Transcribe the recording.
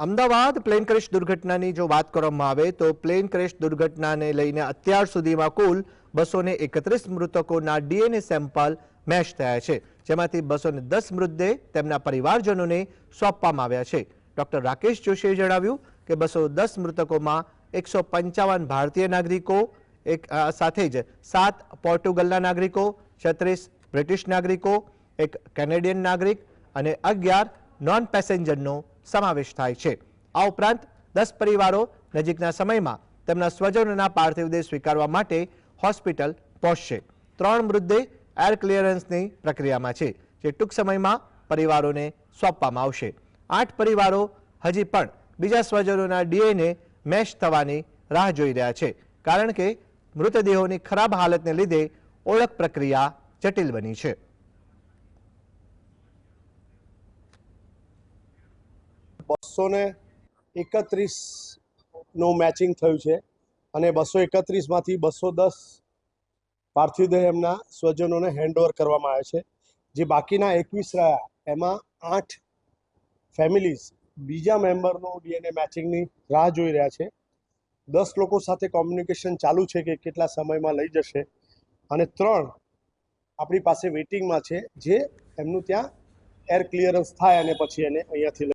Ahmedabad plane crash દુર્ઘટનાની જો વાત કરવામાં આવે તો પ્લેન ક્રેશ દુર્ઘટનાને લઈને અત્યાર સુધીમાં કુલ 231 મૃતકોના ડીએનએ સેમ્પલ મેચ થયા છે, જેમાંથી 210 મૃતદેહ તેમના પરિવારજનોને સોંપવામાં આવ્યા છે. ડોક્ટર રાકેશ જોશીએ જણાવ્યું કે 210 મૃતકોમાં 155 ભારતીય નાગરિકો, સાથે જ 7 પોર્ટુગલના નાગરિકો, 36 બ્રિટિશ નાગરિકો, 1 કેનેડિયન નાગરિક અને 11 નોન પેસેન્જરનો સમાવેશ થાય છે. આ ઉપરાંત 10 પરિવારો નજીકના સમયમાં તેમના સ્વજનોના પાર્થિવ દેહ સ્વીકારવા માટે હોસ્પિટલ પહોંચશે. 3 મૃતદેહ એર ક્લિયરન્સની પ્રક્રિયામાં છે, જે ટૂંક સમયમાં પરિવારોને સોંપવામાં આવશે. 8 પરિવારો હજી પણ બીજા સ્વજનોના ડીએનએ મેચ થવાની રાહ જોઈ રહ્યા છે, કારણ કે મૃતદેહોની ખરાબ હાલતને લીધે ઓળખ પ્રક્રિયા જટિલ બની છે. નું મેચિંગ થયું છે અને 231 માંથી 210 પાર્થિવ દેહ એમના સ્વજનોને હેન્ડઓવર કરવામાં આવે છે. જે બાકીના 21 રહ્યા એમાં 8 ફેમિલીઝ બીજા મેમ્બરનું ડીએનએ મેચિંગની રાહ જોઈ રહ્યા છે. 10 લોકો સાથે કોમ્યુનિકેશન ચાલુ છે કે કેટલા સમયમાં લઈ જશે, અને 3 આપણી પાસે વેઇટિંગમાં છે, જે એમનું ત્યાં એર ક્લિયરન્સ થાય અને પછી એને અહીંયાથી